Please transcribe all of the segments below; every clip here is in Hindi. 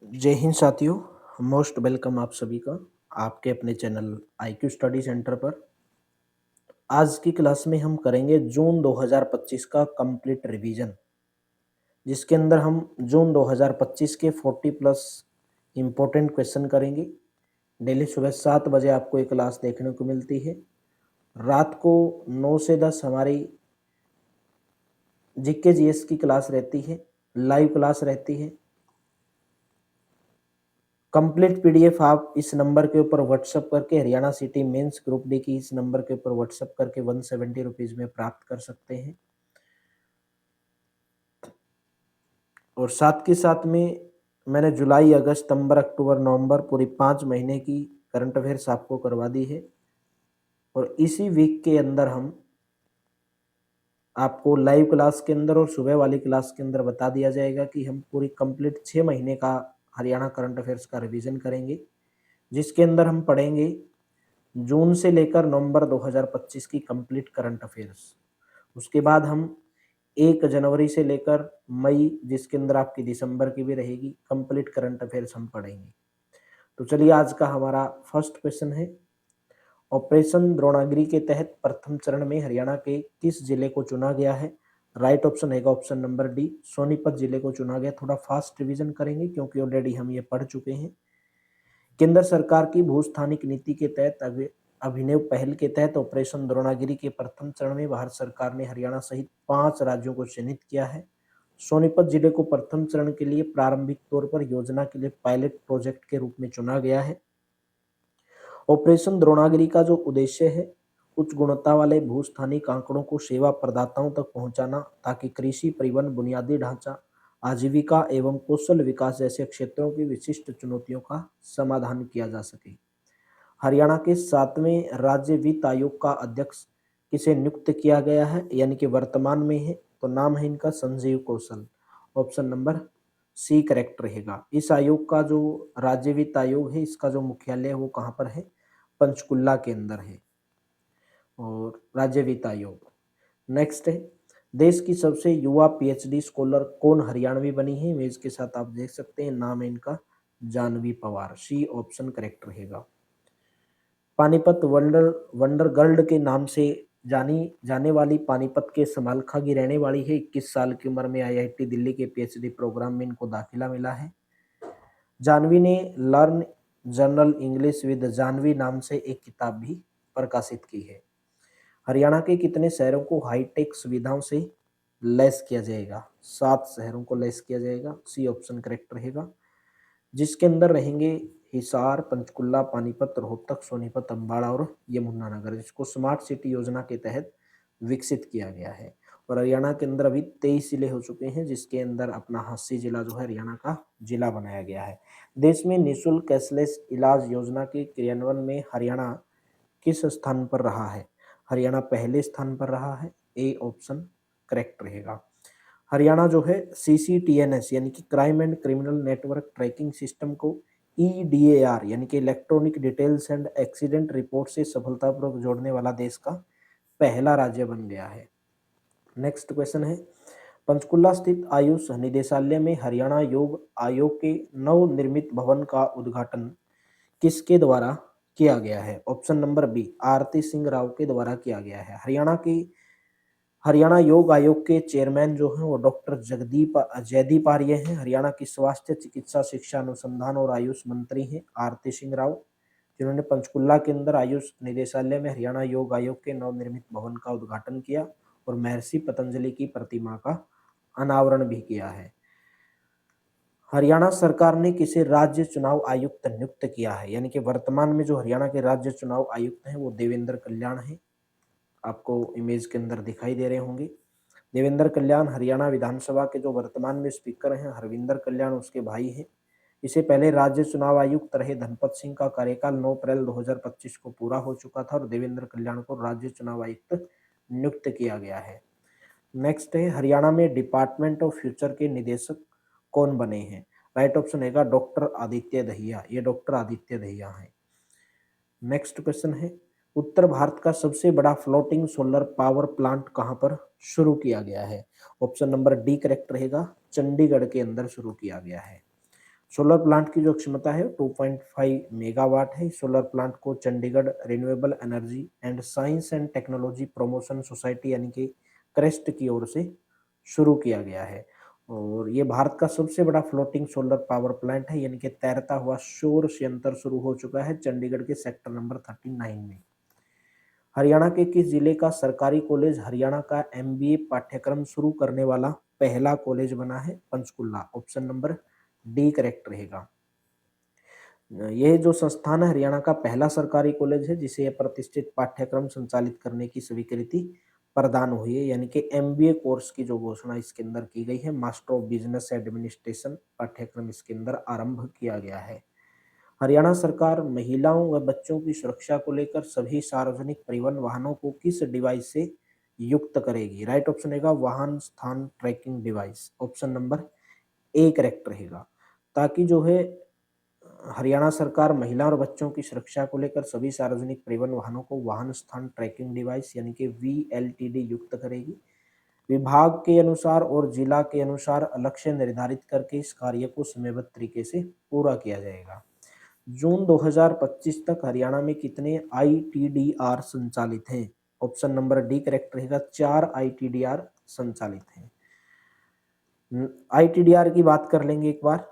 जय हिंद साथियों। मोस्ट वेलकम आप सभी का आपके अपने चैनल IQ स्टडी सेंटर पर। आज की क्लास में हम करेंगे जून 2025 का कंप्लीट रिवीजन, जिसके अंदर हम जून 2025 के 40 प्लस इम्पोर्टेंट क्वेश्चन करेंगे। डेली सुबह 7 बजे आपको ये क्लास देखने को मिलती है। रात को 9 से 10 हमारी जीके जीएस की क्लास रहती है, लाइव क्लास रहती है। कंप्लीट पीडीएफ आप इस नंबर के ऊपर व्हाट्सएप करके Haryana city mains group D की इस नंबर के ऊपर व्हाट्सएप करके 170 रुपीज में प्राप्त कर सकते हैं। और साथ के साथ में मैंने जुलाई, अगस्त, सितंबर, अक्टूबर, नवंबर पूरी 5 महीने की करंट अफेयर्स आपको करवा दी है। और इसी वीक के अंदर हम आपको लाइव क्लास के अंदर और सुबह वाली क्लास के अंदर बता दिया जाएगा कि हम पूरी कंप्लीट 6 महीने का हरियाणा करंट अफेयर्स का रिवीजन करेंगे, जिसके अंदर हम पढ़ेंगे जून से लेकर नवंबर 2025 की कंप्लीट करंट अफेयर्स। उसके बाद हम 1 जनवरी से लेकर मई, जिसके अंदर आपकी दिसंबर की भी रहेगी, कंप्लीट करंट अफेयर्स हम पढ़ेंगे। तो चलिए, आज का हमारा फर्स्ट क्वेश्चन है, ऑपरेशन द्रोणागिरी के तहत प्रथम चरण में हरियाणा के किस जिले को चुना गया है? राइट ऑप्शन है ऑप्शन नंबर डी, सोनीपत जिले को चुना गया। थोड़ा फास्ट रिवीजन करेंगे क्योंकि ऑलरेडी हम ये पढ़ चुके हैं। केंद्र सरकार की भूस्थानिक नीति के तहत अभिनव पहल के तहत ऑपरेशन द्रोणागिरी के प्रथम चरण में भारत सरकार ने हरियाणा सहित 5 राज्यों को चयनित किया है। सोनीपत जिले को प्रथम चरण के लिए प्रारंभिक तौर पर योजना के लिए पायलट प्रोजेक्ट के रूप में चुना गया है। ऑपरेशन द्रोणागिरी का जो उद्देश्य है, उच्च गुणवत्ता वाले भूस्थानिक आंकड़ों को सेवा प्रदाताओं तक पहुंचाना, ताकि कृषि, परिवहन, बुनियादी ढांचा, आजीविका एवं कौशल विकास जैसे क्षेत्रों की विशिष्ट चुनौतियों का समाधान किया जा सके। हरियाणा के 7वें राज्य वित्त आयोग का अध्यक्ष किसे नियुक्त किया गया है, यानी कि वर्तमान में है, तो नाम है इनका Sanjeev Kaushal. Option number C correct रहेगा। इस आयोग का जो राज्य वित्त आयोग है, इसका जो मुख्यालय है वो कहाँ पर है? पंचकुला के अंदर है। और राज्य वित्त आयोग। नेक्स्ट है, देश की सबसे युवा पीएचडी स्कॉलर कौन हरियाणवी बनी है? इमेज के साथ आप देख सकते हैं, नाम है इनका Janvi Pawar. C option correct रहेगा। पानीपत वंडर वंडर गर्ल के नाम से जानी जाने वाली पानीपत के समालखा की रहने वाली है। 21 साल की उम्र में आईआईटी दिल्ली के पीएचडी प्रोग्राम में इनको दाखिला मिला है। जानवी ने learn journal English with Janvi नाम से एक किताब भी प्रकाशित की है। हरियाणा के कितने शहरों को हाईटेक सुविधाओं से लैस किया जाएगा? 7 शहरों को लैस किया जाएगा। सी ऑप्शन करेक्ट रहेगा, जिसके अंदर रहेंगे हिसार, पंचकुला, पानीपत, रोहतक, सोनीपत, अम्बाड़ा और यमुनानगर, जिसको स्मार्ट सिटी योजना के तहत विकसित किया गया है। और हरियाणा के अंदर अभी 23 जिले हो चुके हैं, जिसके अंदर अपना 80 जिला जो है हरियाणा का जिला बनाया गया है। देश में निःशुल्क कैशलेस इलाज योजना के क्रियान्वयन में हरियाणा किस स्थान पर रहा है? हरियाणा पहले स्थान पर रहा है। ए ऑप्शन करेक्ट रहेगा। हरियाणा जो है सीसीटीएनएस यानी कि crime and criminal network tracking system को ईडीएआर यानी कि electronic details and accident report से सफलतापूर्वक जोड़ने वाला देश का पहला राज्य बन गया है। नेक्स्ट क्वेश्चन है, पंचकुला स्थित आयुष निदेशालय में हरियाणा योग आयोग के नवनिर्मित भवन का उद्घाटन किसके द्वारा किया गया है? ऑप्शन नंबर बी, आरती सिंह राव के द्वारा किया गया है। हरियाणा योग आयोग के चेयरमैन जो हैं वो डॉक्टर जयदीप आर्य हैं। हरियाणा की स्वास्थ्य, चिकित्सा, शिक्षा, अनुसंधान और आयुष मंत्री हैं आरती सिंह राव, जिन्होंने पंचकुला के अंदर आयुष निदेशालय में हरियाणा योग आयोग के नवनिर्मित भवन का उद्घाटन किया और महर्षि पतंजलि की प्रतिमा का अनावरण भी किया है। हरियाणा सरकार ने किसे राज्य चुनाव आयुक्त नियुक्त किया है? यानी कि वर्तमान में जो हरियाणा के राज्य चुनाव आयुक्त हैं वो देवेंद्र कल्याण हैं। आपको इमेज के अंदर दिखाई दे रहे होंगे। देवेंद्र कल्याण हरियाणा विधानसभा के जो वर्तमान में स्पीकर हैं, हरविंदर कल्याण उसके भाई हैं। इससे पहले राज्य चुनाव आयुक्त रहे धनपत सिंह का कार्यकाल 9 अप्रैल 2025 को पूरा हो चुका था और देवेंद्र कल्याण को राज्य चुनाव आयुक्त नियुक्त किया गया है। नेक्स्ट है, हरियाणा में डिपार्टमेंट ऑफ फ्यूचर के निदेशक कौन बने हैं? राइट ऑप्शन है डॉक्टर आदित्य दहिया। ये डॉक्टर आदित्य दहिया हैं। नेक्स्ट क्वेश्चन है, उत्तर भारत का सबसे बड़ा फ्लोटिंग सोलर पावर प्लांट कहां पर शुरू किया गया है? ऑप्शन नंबर डी करेक्ट रहेगा, चंडीगढ़ के अंदर शुरू किया गया है। सोलर प्लांट की जो क्षमता है 2.5 मेगावाट है। सोलर प्लांट को Chandigarh renewable energy and science and technology promotion society यानी कि क्रेस्ट की ओर से शुरू किया गया है और ये भारत का सबसे बड़ा फ्लोटिंग सोलर पावर प्लांट है यानी कि तैरता हुआ सौर संयंत्र शुरू हो चुका है चंडीगढ़ के सेक्टर नंबर 39 में। हरियाणा के किस जिले का सरकारी कॉलेज हरियाणा का एमबीए पाठ्यक्रम शुरू करने वाला पहला कॉलेज बना है? Panchkula. Option number D correct रहेगा। यह जो संस्थान है हरियाणा का पहला सरकारी कॉलेज है जिसे यह प्रतिष्ठित पाठ्यक्रम संचालित करने की स्वीकृति प्रदान हुई है यानी कि एमबीए कोर्स की जो घोषणा इसके अंदर की गई है। मास्टर ऑफ बिजनेस एडमिनिस्ट्रेशन पाठ्यक्रम इसके अंदर आरंभ किया गया है। हरियाणा सरकार महिलाओं व बच्चों की सुरक्षा को लेकर सभी सार्वजनिक परिवहन वाहनों को किस डिवाइस से युक्त करेगी? राइट ऑप्शन रहेगा वाहन स्थान tracking device. Option number A correct रहेगा। ताकि जो है हरियाणा सरकार महिला और बच्चों की सुरक्षा को लेकर सभी सार्वजनिक परिवहन वाहनों को वाहन स्थान ट्रैकिंग डिवाइस यानी कि वीएलटीडी युक्त करेगी। विभाग के अनुसार और जिला के अनुसार लक्ष्य निर्धारित करके इस कार्य को समयबद्ध तरीके से पूरा किया जाएगा। जून 2025 तक हरियाणा में कितने आईटीडीआर संचालित हैं? ऑप्शन नंबर डी करेक्ट रहेगा 4 आईटीडीआर संचालित हैं। आईटीडीआर की बात कर लेंगे एक बार।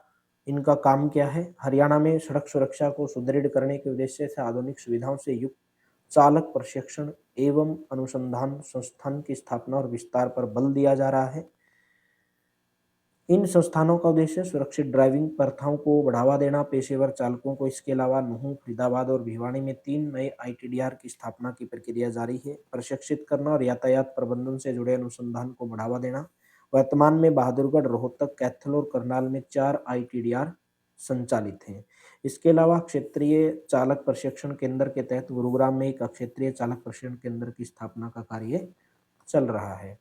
इनका काम क्या है? हरियाणा में सड़क सुरक्षा को सुदृढ़ करने के उद्देश्य से आधुनिक सुविधाओं से युक्त चालक प्रशिक्षण एवं अनुसंधान संस्थान की स्थापना और विस्तार पर बल दिया जा रहा है। इन संस्थानों का उद्देश्य सुरक्षित ड्राइविंग प्रथाओं को बढ़ावा देना, पेशेवर चालकों को। इसके अलावा नूंह, फरीदाबाद और भिवानी में 3 नए आईटीडीआर की स्थापना की प्रक्रिया जारी है। प्रशिक्षित करना और यातायात प्रबंधन से जुड़े अनुसंधान को बढ़ावा देना। वर्तमान में बहादुरगढ़, रोहतक, कैथल और करनाल में 4 आईटीडीआर संचालित हैं। इसके अलावा क्षेत्रीय चालक प्रशिक्षण केंद्र के तहत गुरुग्राम में एक क्षेत्रीय चालक प्रशिक्षण केंद्र की स्थापना का कार्य चल रहा है।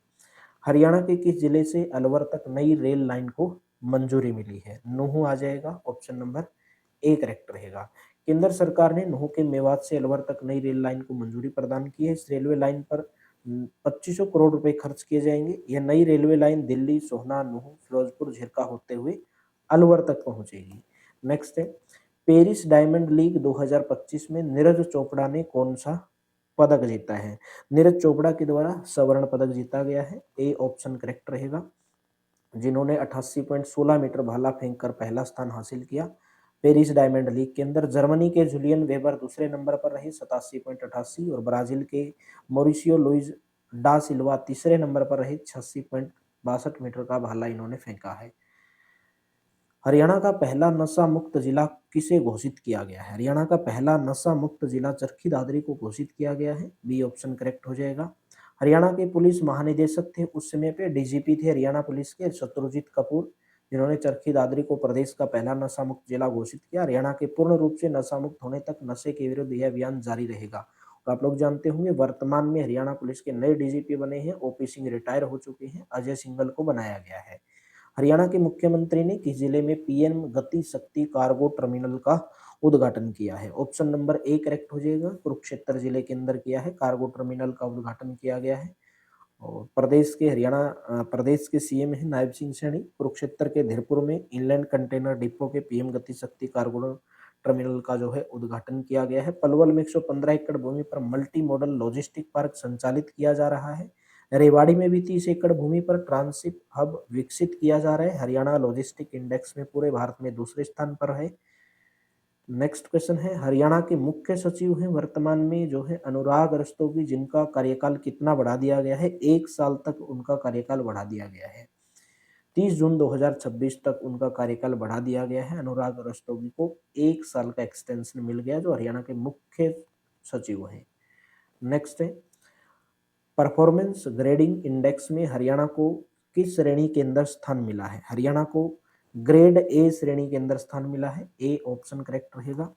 हरियाणा के किस जिले से अलवर तक नई रेल लाइन को मंजूरी मिली है? नूंह आ जाएगा। ऑप्शन नंबर ए करेक्ट रहेगा। केंद्र सरकार ने नूंह के मेवात से अलवर तक नई रेल लाइन को मंजूरी प्रदान की है। इस रेलवे लाइन पर 2500 करोड़ रुपए खर्च किए जाएंगे। यह नई रेलवे लाइन दिल्ली, सोहना, नूंह, फिरोजपुर, झिरका होते हुए अलवर तक पहुंचेगी। नेक्स्ट है पेरिस डायमंड लीग 2025 में नीरज चोपड़ा ने कौन सा पदक जीता है? नीरज चोपड़ा के द्वारा स्वर्ण पदक जीता गया है। ए ऑप्शन करेक्ट रहेगा। जिन्होंने 88.16 मीटर भाला फेंककर पहला स्थान हासिल किया। पेरिस डायमंड लीग के अंदर जर्मनी के जूलियन वेबर दूसरे नंबर पर रहे 87.88 और ब्राजील के मॉरिसियो लुइज डा सिल्वा तीसरे नंबर पर रहे 86.62 मीटर का भाला इन्होंने फेंका है। हरियाणा का पहला नशा मुक्त जिला किसे घोषित किया गया है? हरियाणा का पहला नशा मुक्त जिला चरखी दादरी को घोषित किया गया है। बी ऑप्शन करेक्ट हो जाएगा। हरियाणा के पुलिस महानिदेशक थे उस समय पे, डीजीपी थे हरियाणा पुलिस के शत्रुजीत कपूर, जिन्होंने चरखी दादरी को प्रदेश का पहला नशा मुक्त जिला घोषित किया। हरियाणा के पूर्ण रूप से नशा मुक्त होने तक नशे के विरुद्ध यह अभियान जारी रहेगा। और आप लोग जानते होंगे वर्तमान में हरियाणा पुलिस के नए डीजीपी बने हैं ओपी सिंह, रिटायर हो चुके हैं। अजय सिंघल को बनाया गया है। हरियाणा के मुख्यमंत्री ने किस जिले में पीएम गति शक्ति कार्गो टर्मिनल का उद्घाटन किया है? ऑप्शन नंबर ए करेक्ट हो जाएगा। कुरुक्षेत्र जिले के अंदर किया है, कार्गो टर्मिनल का उद्घाटन किया गया है। और प्रदेश के सीएम है नायब सिंह सैनी। कुरुक्षेत्र के धीरपुर में इनलैंड कंटेनर डिपो के पीएम गति शक्ति कार्गो टर्मिनल का जो है उद्घाटन किया गया है। पलवल में 115 एकड़ भूमि पर मल्टी मॉडल लॉजिस्टिक पार्क संचालित किया जा रहा है। रेवाड़ी में भी 30 एकड़ भूमि पर ट्रांसिट हब विकसित किया जा रहा है। हरियाणा लॉजिस्टिक इंडेक्स में पूरे भारत में दूसरे स्थान पर है। नेक्स्ट क्वेश्चन है हरियाणा के मुख्य सचिव हैं वर्तमान में जो है अनुराग रस्तोगी, जिनका कार्यकाल कितना बढ़ा दिया गया है? 1 साल तक उनका कार्यकाल बढ़ा दिया गया है। 30 जून 2026 तक उनका कार्यकाल बढ़ा दिया गया है। अनुराग रस्तोगी को 1 साल का एक्सटेंशन मिल गया जो हरियाणा के मुख्य सचिव हैं। नेक्स्ट है परफॉर्मेंस ग्रेडिंग इंडेक्स में हरियाणा को किस श्रेणी के अंदर स्थान मिला है? हरियाणा को ग्रेड ए श्रेणी के अंदर स्थान मिला है। ए ऑप्शन करेक्ट रहेगा।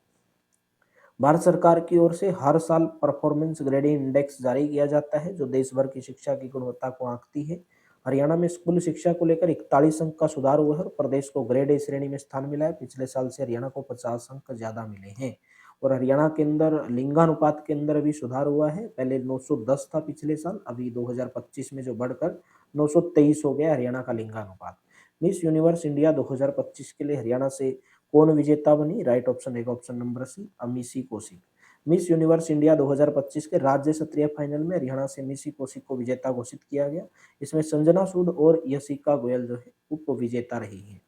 भारत सरकार की ओर से हर साल परफॉर्मेंस ग्रेडिंग इंडेक्स जारी किया जाता है जो देश भर की शिक्षा की गुणवत्ता को आंकती है। हरियाणा में स्कूल शिक्षा को लेकर 41 अंक का सुधार हुआ है और प्रदेश को ग्रेड ए श्रेणी में स्थान मिला है। पिछले साल से हरियाणा को 50 अंक ज्यादा मिले हैं। और हरियाणा के अंदर लिंगानुपात के अंदर भी सुधार हुआ है। पहले 910 था पिछले साल, अभी 2025 में जो बढ़कर 923 हो गया हरियाणा का लिंगानुपात। मिस यूनिवर्स इंडिया 2025 के लिए हरियाणा से कौन विजेता बनी? राइट ऑप्शन रहेगा option number C, Amisi Kaushik. Miss Universe India 2025 के राज्य स्तरीय फाइनल में हरियाणा से मिसी कौशिक को विजेता घोषित किया गया। इसमें संजना सूद और यशिका गोयल जो है उप विजेता रही है।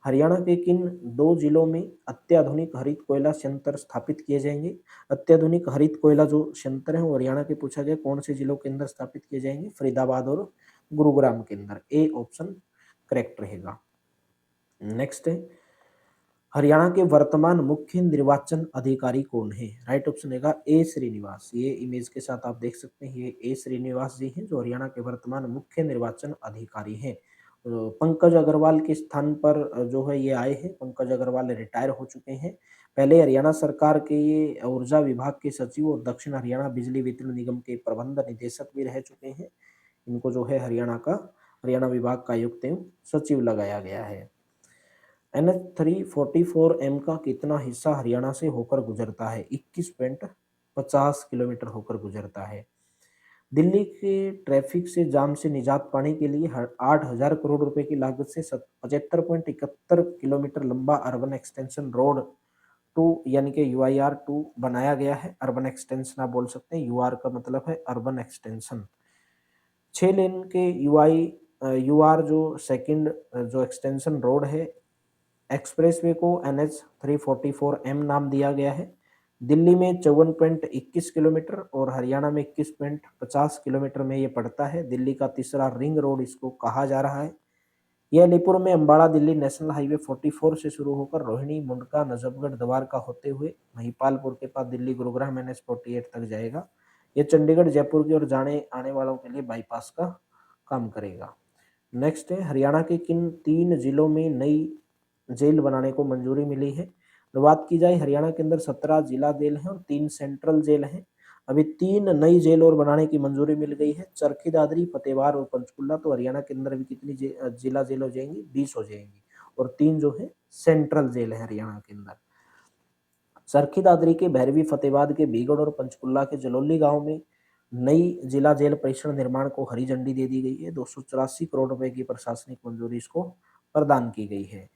हरियाणा के किन 2 जिलों में अत्याधुनिक हरित कोयला संयंत्र स्थापित किए जाएंगे? अत्याधुनिक हरित कोयला जो संयंत्र है वो हरियाणा के पूछा गया कौन से जिलों के अंदर स्थापित किए जाएंगे? फरीदाबाद और गुरुग्राम के अंदर। ए ऑप्शन करेक्ट रहेगा। नेक्स्ट है, हरियाणा के वर्तमान मुख्य निर्वाचन अधिकारी कौन है? राइट ऑप्शन रहेगा ए श्रीनिवास। ये इमेज के साथ आप देख सकते हैं, ये ए श्रीनिवास जी हैं जो हरियाणा के वर्तमान मुख्य निर्वाचन अधिकारी हैं। पंकज अग्रवाल के स्थान पर जो है ये आए हैं। पंकज अग्रवाल रिटायर हो चुके हैं। पहले हरियाणा सरकार के ये ऊर्जा विभाग के सचिव और दक्षिण हरियाणा बिजली वितरण निगम के प्रबंध निदेशक भी रह चुके हैं। इनको जो है हरियाणा विभाग का आयुक्त एवं सचिव लगाया गया है। NH344M का कितना हिस्सा हरियाणा से होकर गुजरता है? 21.50 किलोमीटर होकर गुजरता है। दिल्ली के ट्रैफिक से जाम से निजात पाने के लिए 8,000 करोड़ रुपए की लागत से 75.71 किलोमीटर लंबा अर्बन एक्सटेंशन रोड 2 यानी कि UIR 2 बनाया गया है। अर्बन एक्सटेंशन आप बोल सकते हैं, UR का मतलब है अर्बन एक्सटेंशन। 6 लेन के UR जो सेकंड जो एक्सटेंशन रोड है एक्सप्रेसवे को NH344M नाम दिया गया है। दिल्ली में 54.21 किलोमीटर और हरियाणा में 21.50 किलोमीटर में ये पड़ता है। दिल्ली का तीसरा रिंग रोड इसको कहा जा रहा है। यह अलीपुर में अम्बाड़ा दिल्ली नेशनल हाईवे 44 से शुरू होकर रोहिणी, मुंडका, नजफगढ़, द्वारका होते हुए महिपालपुर के पास दिल्ली गुरुग्राम NH48 तक जाएगा। यह चंडीगढ़, जयपुर की ओर जाने आने वालों के लिए बाईपास का काम करेगा। नेक्स्ट है, हरियाणा के किन 3 जिलों में नई जेल बनाने को मंजूरी मिली है? तो बात की जाए हरियाणा के अंदर 17 जिला जेल हैं और 3 सेंट्रल जेल हैं। अभी 3 नई जेल और बनाने की मंजूरी मिल गई है, चरखी दादरी, फतेहबाद और पंचकुला। तो हरियाणा के अंदर अभी कितनी जिला जेल हो जाएंगी? 20 हो जाएंगी और 3 जो है सेंट्रल जेल है हरियाणा के अंदर। चरखी दादरी के भैरवी, फतेहबाद के बीगड़ और पंचकुला के जलोली गांव में नई जिला जेल परिसर निर्माण को हरी झंडी दे दी गई है। 284 करोड़ रुपए की प्रशासनिक मंजूरी इसको प्रदान की गई है।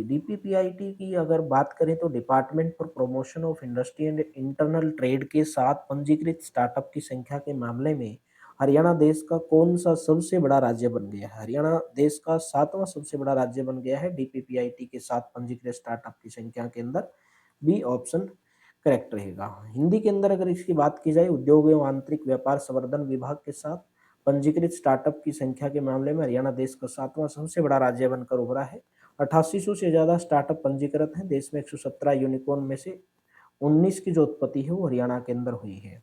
डीपीपीआईटी की अगर बात करें तो department for promotion of industry and internal trade के साथ पंजीकृत स्टार्टअप की संख्या के मामले में हरियाणा देश का कौन सा सबसे बड़ा राज्य बन गया है? हरियाणा देश का 7वां सबसे बड़ा राज्य बन गया है डीपीपीआईटी के साथ पंजीकृत स्टार्टअप की संख्या के अंदर। बी ऑप्शन करेक्ट रहेगा। हिंदी के अंदर अगर इसकी बात की जाए, उद्योग एवं आंतरिक व्यापार संवर्धन विभाग के साथ पंजीकृत स्टार्टअप की संख्या के मामले में हरियाणा देश का 7वां सबसे बड़ा राज्य बनकर उभरा है। 8800 से ज्यादा स्टार्टअप पंजीकृत हैं। देश में 117 यूनिकॉर्न में से 19 की जो उत्पत्ति है वो हरियाणा के अंदर हुई है।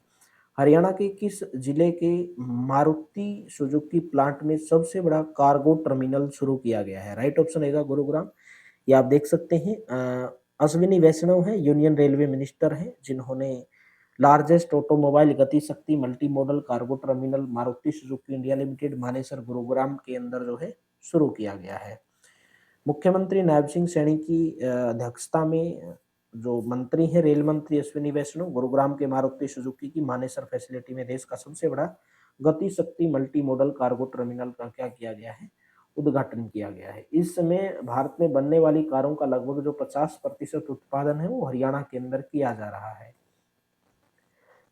हरियाणा के किस जिले के मारुति सुजुकी प्लांट में सबसे बड़ा कार्गो टर्मिनल शुरू किया गया है? राइट ऑप्शन रहेगा गुरुग्राम। ये आप देख सकते हैं, अश्विनी वैष्णव है, यूनियन रेलवे मिनिस्टर हैं, जिन्होंने लार्जेस्ट ऑटोमोबाइल गति शक्ति multi modal cargo terminal Maruti Suzuki India limited Manesar Gurugram के अंदर जो है शुरू किया गया है। मुख्यमंत्री नायब सिंह सैनी की अध्यक्षता में जो मंत्री हैं रेल मंत्री अश्विनी वैष्णव गुरुग्राम के मारुति सुजुकी की मानेसर फैसिलिटी में देश का सबसे बड़ा गति शक्ति मल्टी मॉडल कार्गो टर्मिनल का क्या किया गया है? उद्घाटन किया गया है। इस समय भारत में बनने वाली कारों का लगभग जो 50% उत्पादन है वो हरियाणा के अंदर किया जा रहा है।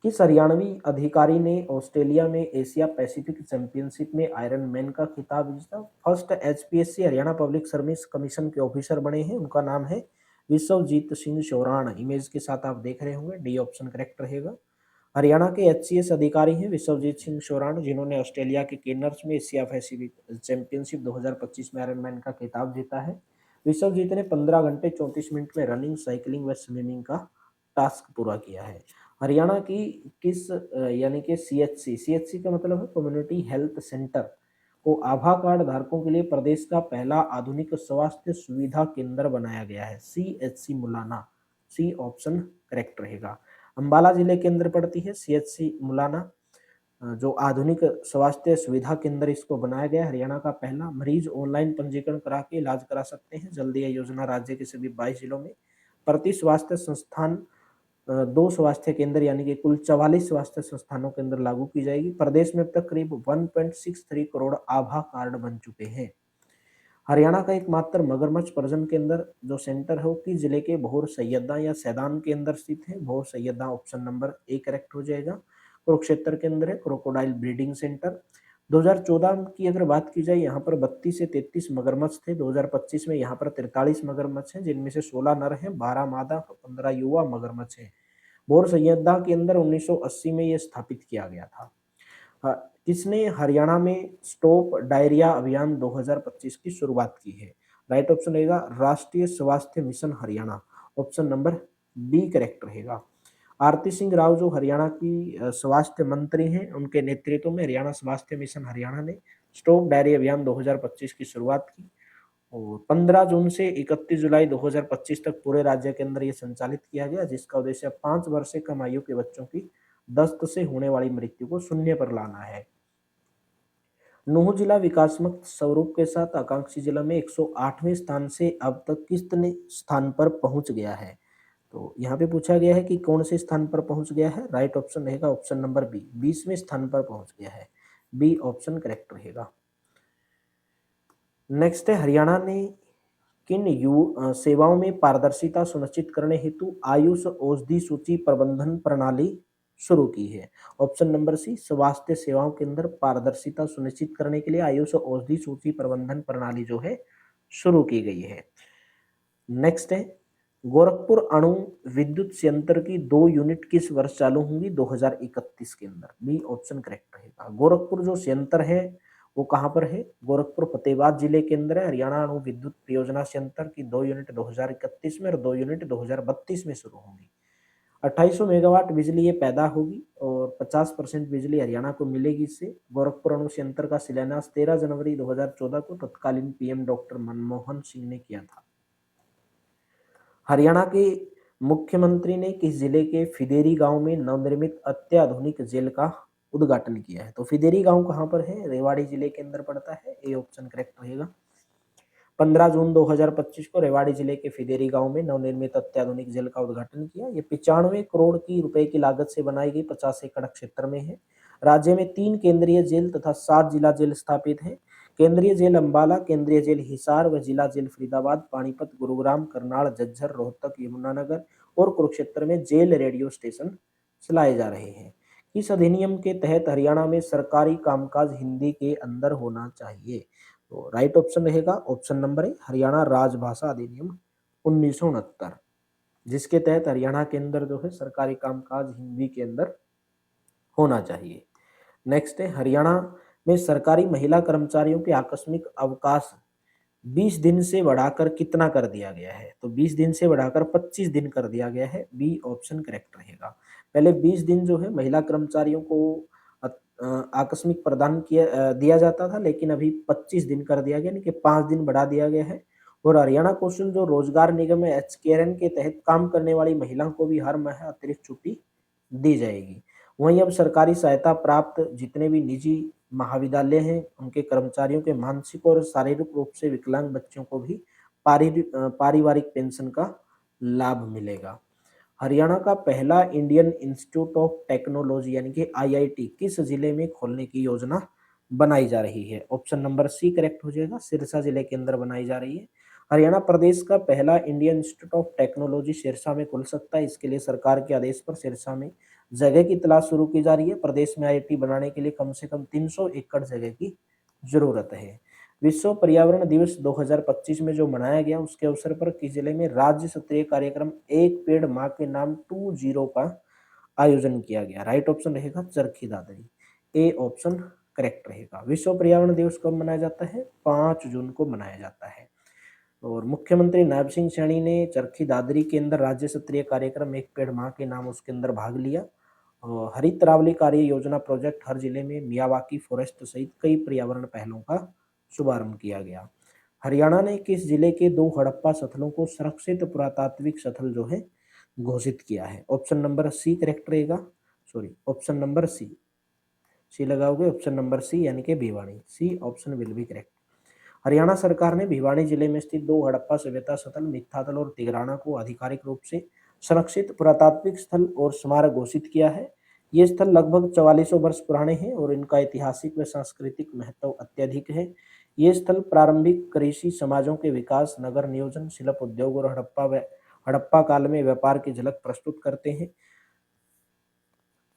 किस हरियाणवी अधिकारी ने ऑस्ट्रेलिया में एशिया पैसिफिक चैंपियनशिप में आयरन मैन का खिताब जीता? First HPSC Haryana public service commission के ऑफिसर बने हैं, उनका नाम है विश्वजीत सिंह शोराण। इमेज के साथ आप देख रहे होंगे, डी ऑप्शन करेक्ट रहेगा। हरियाणा के HCS अधिकारी हैं विश्वजीत सिंह शोराण, जिन्होंने ऑस्ट्रेलिया के केनर्स में एशिया पैसिफिक चैंपियनशिप 2025 में आयरन मैन का खिताब जीता है। विश्वजीत ने 15 घंटे 34 मिनट में रनिंग, साइकिलिंग व स्विमिंग का टास्क पूरा किया है। हरियाणा की किस यानी कि CHC का मतलब है कम्युनिटी हेल्थ सेंटर को आभा कार्ड धारकों के लिए प्रदेश का पहला आधुनिक स्वास्थ्य सुविधा केंद्र बनाया गया है? CHC Mullana. C option correct रहेगा। अंबाला जिले के अंदर पड़ती है CHC मुलाना, जो आधुनिक स्वास्थ्य सुविधा केंद्र इसको बनाया गया है। हरियाणा का पहला मरीज ऑनलाइन पंजीकरण करा के इलाज करा सकते हैं। जल्दी यह योजना राज्य के सभी 22 जिलों में प्रति स्वास्थ्य संस्थान 2 स्वास्थ्य केंद्र यानी कि कुल 44 स्वास्थ्य संस्थानों के अंदर लागू की जाएगी। प्रदेश में अब तक करीब 1.63 करोड़ आभा कार्ड बन चुके हैं। हरियाणा का एकमात्र मगरमच्छ प्रजनन केंद्र जो सेंटर है वो किस जिले के भोर सैयदा या सैदान के अंदर स्थित है? Bhor Saiyada option number A correct हो जाएगा। कुरुक्षेत्र के अंदर है क्रोकोडाइल ब्रीडिंग सेंटर। 2014 की अगर बात की जाए यहाँ पर 32 से 33 मगरमच्छ थे। 2025 में यहाँ पर 43 मगरमच्छ हैं, जिनमें से 16 नर हैं, 12 मादा, 15 युवा मगरमच्छ हैं। भोर सैयदा के अंदर 1980 में ये स्थापित किया गया था। किसने हरियाणा में स्टॉप डायरिया अभियान 2025 की शुरुआत की है? राइट ऑप्शन रहेगा राष्ट्रीय स्वास्थ्य mission Haryana. Option number B correct रहेगा। आरती सिंह राव जो हरियाणा की स्वास्थ्य मंत्री हैं, उनके नेतृत्व में हरियाणा स्वास्थ्य मिशन हरियाणा ने स्टॉप डायरिया अभियान 2025 की शुरुआत की और 15 जून से 31 जुलाई 2025 तक पूरे राज्य के अंदर ये संचालित किया गया, जिसका उद्देश्य 5 वर्ष से कम आयु के बच्चों की दस्त से होने वाली मृत्यु को शून्य पर लाना है। नूंह जिला विकासात्मक स्वरूप के साथ आकांक्षी जिला में 108वें स्थान से अब तक कितने स्थान पर पहुंच गया है? तो यहाँ पे पूछा गया है कि कौन से स्थान पर पहुंच गया है। राइट ऑप्शन रहेगा ऑप्शन नंबर बी, 20वें स्थान पर पहुंच गया है। बी ऑप्शन करेक्ट रहेगा। नेक्स्ट है हरियाणा ने किन सेवाओं में पारदर्शिता सुनिश्चित करने हेतु आयुष औषधि सूची प्रबंधन प्रणाली शुरू की है? ऑप्शन नंबर सी, स्वास्थ्य सेवाओं के अंदर पारदर्शिता सुनिश्चित करने के लिए आयुष औषधि सूची प्रबंधन प्रणाली जो है शुरू की गई है। नेक्स्ट है गोरखपुर अणु विद्युत संयंत्र की 2 यूनिट किस वर्ष चालू होंगी? 2031 के अंदर। बी ऑप्शन करेक्ट रहेगा। गोरखपुर जो संयंत्र है वो कहाँ पर है? गोरखपुर फतेहाबाद जिले के अंदर है। हरियाणा अणु विद्युत परियोजना संयंत्र की 2 यूनिट 2031 में और 2 यूनिट 2032 में शुरू होंगी। 2800 मेगावाट बिजली ये पैदा होगी और 50% बिजली हरियाणा को मिलेगी इससे। गोरखपुर अणु संयंत्र का शिलान्यास 13 जनवरी 2014 को तत्कालीन पीएम डॉक्टर मनमोहन सिंह ने किया था। हरियाणा के मुख्यमंत्री ने किस जिले के फिदेरी गांव में नवनिर्मित अत्याधुनिक जेल का उद्घाटन किया है? तो फिदेरी गांव कहाँ पर है? रेवाड़ी जिले के अंदर पड़ता है। ए ऑप्शन करेक्ट रहेगा। 15 जून 2025 को रेवाड़ी जिले के फिदेरी गांव में नवनिर्मित अत्याधुनिक जेल का उद्घाटन किया। ये 95 करोड़ की रुपए की लागत से बनाई गई 50 एकड़ क्षेत्र में है। राज्य में 3 केंद्रीय जेल तथा 7 जिला जेल स्थापित है। केंद्रीय जेल अंबाला, केंद्रीय जेल हिसार व जिला जेल फरीदाबाद, पानीपत, गुरुग्राम, करनाल, झज्जर, रोहतक, यमुनानगर और कुरुक्षेत्र में जेल रेडियो स्टेशन चलाए जा रहे हैं। इस अधिनियम के तहत हरियाणा में सरकारी कामकाज हिंदी के अंदर होना चाहिए। तो राइट ऑप्शन रहेगा ऑप्शन नंबर ए, हरियाणा राजभाषा अधिनियम 1969, जिसके तहत हरियाणा के अंदर जो है सरकारी कामकाज हिंदी के अंदर होना चाहिए। नेक्स्ट है हरियाणा में सरकारी महिला कर्मचारियों के आकस्मिक अवकाश 20 दिन से बढ़ाकर कितना कर दिया गया है? तो 20 दिन से बढ़ाकर 25 दिन कर दिया गया है। बी ऑप्शन करेक्ट रहेगा। पहले 20 दिन जो है महिला कर्मचारियों को आकस्मिक प्रदान दिया जाता था, लेकिन अभी 25 दिन कर दिया गया, यानी कि 5 दिन बढ़ा दिया गया है। और हरियाणा कौशल जो रोजगार निगम है HKRN के तहत काम करने वाली महिलाओं को भी हर माह अतिरिक्त छुट्टी दी जाएगी। वहीं अब सरकारी सहायता प्राप्त जितने भी निजी महाविद्यालय हैं उनके कर्मचारियों के मानसिक और शारीरिक रूप से विकलांग बच्चों को भी पारिवारिक पेंशन का लाभ मिलेगा। हरियाणा का पहला इंडियन इंस्टीट्यूट ऑफ टेक्नोलॉजी यानी कि IIT किस जिले में खोलने की योजना बनाई जा रही है? ऑप्शन नंबर सी करेक्ट हो जाएगा, सिरसा जिले के अंदर बनाई जा रही है। हरियाणा प्रदेश का पहला Indian institute of technology Sirsa में खुल सकता है। इसके लिए सरकार के आदेश पर सिरसा में जगह की तलाश शुरू की जा रही है। प्रदेश में IIT बनाने के लिए कम से कम 300 एकड़ जगह की जरूरत है। विश्व पर्यावरण दिवस 2025 में जो मनाया गया उसके अवसर पर किस जिले में राज्य स्तरीय कार्यक्रम एक पेड़ माँ के नाम 20 का आयोजन किया गया? राइट ऑप्शन रहेगा Charkhi Dadri. A option correct रहेगा। विश्व पर्यावरण दिवस कब मनाया जाता है? 5 जून को मनाया जाता है। और मुख्यमंत्री नायब सिंह सैनी ने चरखी दादरी के अंदर राज्य स्तरीय कार्यक्रम एक पेड़ माँ के नाम उसके अंदर भाग लिया। और हरित रावली कार्य योजना प्रोजेक्ट हर जिले में मियावाकी फॉरेस्ट सहित कई पर्यावरण पहलों का शुभारंभ किया गया। हरियाणा ने किस जिले के 2 हड़प्पा स्थलों को सुरक्षित पुरातात्विक स्थल जो है घोषित किया है? ऑप्शन नंबर सी करेक्ट रहेगा। सॉरी, ऑप्शन नंबर सी लगाओगे, ऑप्शन नंबर सी यानी कि Bhiwani. C option will be correct. Haryana सरकार ने भिवानी जिले में स्थित 2 हड़प्पा सभ्यता स्थल मित्थातल और तिगराना को आधिकारिक रूप से संरक्षित पुरातात्विक स्थल और स्मारक घोषित किया है। ये स्थल लगभग 4400 वर्ष पुराने हैं और इनका ऐतिहासिक व सांस्कृतिक महत्व अत्यधिक है। ये स्थल प्रारंभिक कृषि समाजों के विकास, नगर नियोजन, शिल्प उद्योग और हड़प्पा काल में व्यापार की झलक प्रस्तुत करते हैं।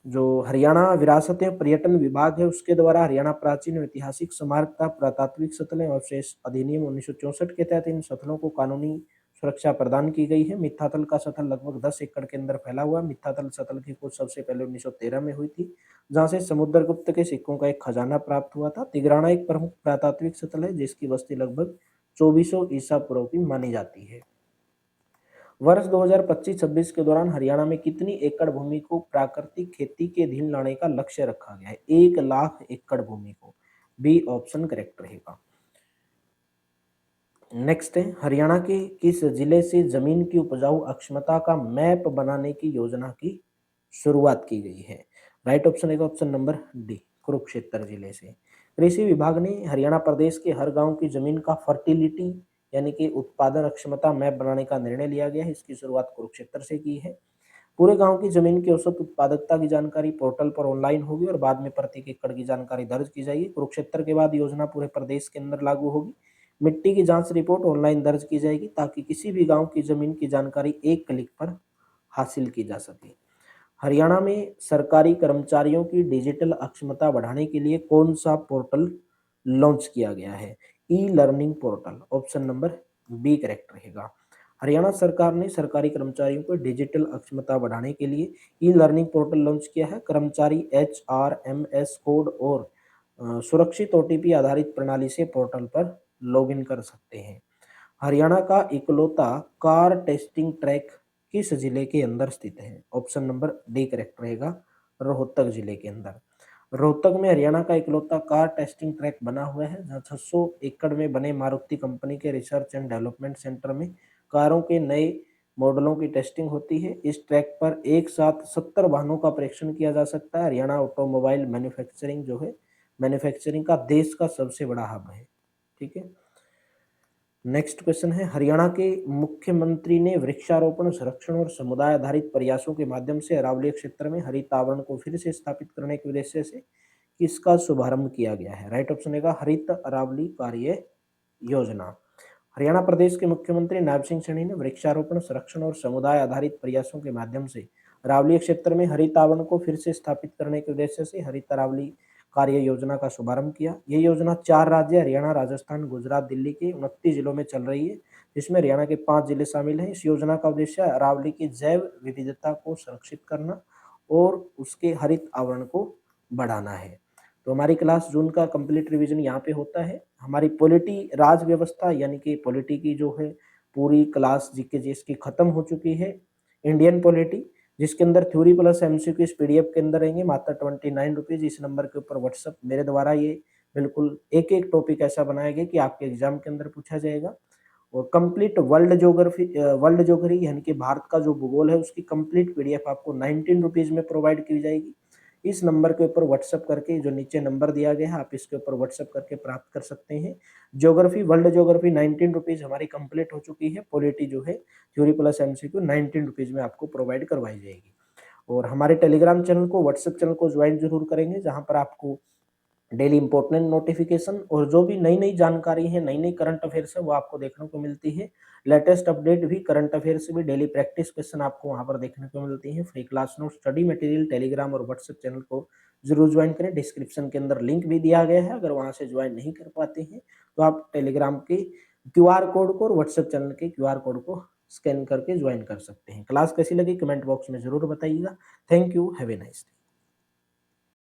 जो हरियाणा विरासत एवं पर्यटन विभाग है उसके द्वारा हरियाणा प्राचीन और ऐतिहासिक स्मारकता, पुरातात्विक स्थलें और अवशेष अधिनियम 1964 के तहत इन स्थलों को कानूनी सुरक्षा प्रदान की गई है। मिथ्यातल का सतह लगभग 10 एकड़ के अंदर फैला हुआ है। मिथ्यातल सतल की खोज सबसे पहले 1913 में हुई थी, जहां से समुद्रगुप्त के सिक्कों का एक खजाना प्राप्त हुआ था। तिगराना एक प्रमुख पुरातात्विक स्थल है जिसकी बस्ती लगभग 2400 ईसा पूर्व की मानी जाती है। वर्ष 2025-26 के दौरान हरियाणा में कितनी एकड़ भूमि को प्राकृतिक खेती के अधीन लाने का लक्ष्य रखा गया है? 1 लाख एकड़ भूमि को। बी ऑप्शन करेक्ट रहेगा। नेक्स्ट है, हरियाणा के किस जिले से जमीन की उपजाऊ अक्षमता का मैप बनाने की योजना की शुरुआत की गई है? राइट ऑप्शन रहेगा ऑप्शन नंबर डी, कुरुक्षेत्र जिले से। कृषि विभाग ने हरियाणा प्रदेश के हर गांव की जमीन का फर्टिलिटी यानी कि उत्पादन अक्षमता मैप बनाने का निर्णय लिया गया है। इसकी शुरुआत कुरुक्षेत्र से की है। पूरे गांव की जमीन की औसत उत्पादकता की जानकारी पोर्टल पर ऑनलाइन होगी और बाद में प्रति एकड़ की जानकारी दर्ज की जाएगी। कुरुक्षेत्र के बाद योजना पूरे प्रदेश के अंदर लागू होगी। मिट्टी की जांच रिपोर्ट ऑनलाइन दर्ज की जाएगी ताकि किसी भी गांव की जमीन की जानकारी एक क्लिक पर हासिल की जा सके। हरियाणा में सरकारी कर्मचारियों की डिजिटल अक्षमता बढ़ाने के लिए कौन सा पोर्टल लॉन्च किया गया है? E learning portal. Option number B correct रहेगा। हरियाणा सरकार ने सरकारी कर्मचारियों को डिजिटल अक्षमता बढ़ाने के लिए ई लर्निंग पोर्टल लॉन्च किया है। कर्मचारी HRMS कोड और सुरक्षित OTP आधारित प्रणाली से पोर्टल पर लॉगिन कर सकते हैं। हरियाणा का इकलौता कार टेस्टिंग ट्रैक किस जिले के अंदर स्थित है? ऑप्शन नंबर डी करेक्ट रहेगा, रोहतक जिले के अंदर। रोहतक में हरियाणा का इकलौता कार टेस्टिंग ट्रैक बना हुआ है, जहां 600 एकड़ में बने मारुति कंपनी के रिसर्च एंड डेवलपमेंट सेंटर में कारों के नए मॉडलों की टेस्टिंग होती है। इस ट्रैक पर एक साथ 70 वाहनों का परीक्षण किया जा सकता है। हरियाणा ऑटोमोबाइल मैन्युफैक्चरिंग जो है मैन्युफैक्चरिंग का देश का सबसे बड़ा हब है। ठीक है। नेक्स्ट क्वेश्चन है, हरियाणा के मुख्यमंत्री ने वृक्षारोपण, संरक्षण और समुदाय आधारित प्रयासों के माध्यम से अरावली क्षेत्र में हरित आवरण को फिर से स्थापित करने के उद्देश्य से किसका शुभारंभ किया गया है? राइट ऑप्शन है हरित अरावली कार्य योजना। हरियाणा प्रदेश के मुख्यमंत्री नायब सिंह सैनी ने वृक्षारोपण, संरक्षण और समुदाय आधारित प्रयासों के माध्यम से अरावली क्षेत्र में हरित आवरण को फिर से स्थापित करने के उद्देश्य से हरित अरावली कार्य योजना का शुभारंभ किया। ये योजना 4 राज्य हरियाणा, राजस्थान, गुजरात, दिल्ली के 29 जिलों में चल रही है, जिसमें हरियाणा के 5 जिले शामिल हैं। इस योजना का उद्देश्य अरावली की जैव विविधता को संरक्षित करना और उसके हरित आवरण को बढ़ाना है। तो हमारी क्लास जून का कंप्लीट रिवीजन यहाँ पे होता है। हमारी पॉलिटी राज व्यवस्था यानी कि पॉलिटी की जो है पूरी क्लास जीके जीएस की खत्म हो चुकी है। इंडियन पॉलिटी जिसके अंदर थ्योरी प्लस MCQ इस PDF के अंदर रहेंगे मात्र 29 रुपीज। इस नंबर के ऊपर व्हाट्सअप मेरे द्वारा ये बिल्कुल एक एक टॉपिक ऐसा बनाया गया कि आपके एग्जाम के अंदर पूछा जाएगा। और कंप्लीट वर्ल्ड ज्योग्राफी यानी कि भारत का जो भूगोल है उसकी कंप्लीट PDF आपको 19 रुपीज में प्रोवाइड की जाएगी। इस नंबर के ऊपर व्हाट्सअप करके, जो नीचे नंबर दिया गया है आप इसके ऊपर व्हाट्सअप करके प्राप्त कर सकते हैं। ज्योग्राफी, वर्ल्ड ज्योग्राफी 19 रुपीज हमारी कंप्लीट हो चुकी है। पॉलिटी जो है थ्योरी प्लस MCQ 19 रुपीज में आपको प्रोवाइड करवाई जाएगी। और हमारे टेलीग्राम चैनल को, व्हाट्सएप चैनल को ज्वाइन जरूर करेंगे, जहां पर आपको डेली इंपॉर्टेंट नोटिफिकेशन और जो भी नई नई जानकारी है, नई नई करंट अफेयर्स है वो आपको देखने को मिलती है। लेटेस्ट अपडेट भी, करंट अफेयर्स भी, डेली प्रैक्टिस क्वेश्चन आपको वहां पर देखने को मिलती है। Free class note, study material, Telegram और व्हाट्सएप चैनल को जरूर ज्वाइन करें। डिस्क्रिप्शन के अंदर लिंक भी दिया गया है, अगर वहां से ज्वाइन नहीं कर पाते हैं तो आप टेलीग्राम के QR कोड को और व्हाट्सएप चैनल के QR कोड को स्कैन करके ज्वाइन कर सकते हैं। क्लास कैसी लगी कमेंट बॉक्स में जरूर बताइएगा। Thank you, have a nice day.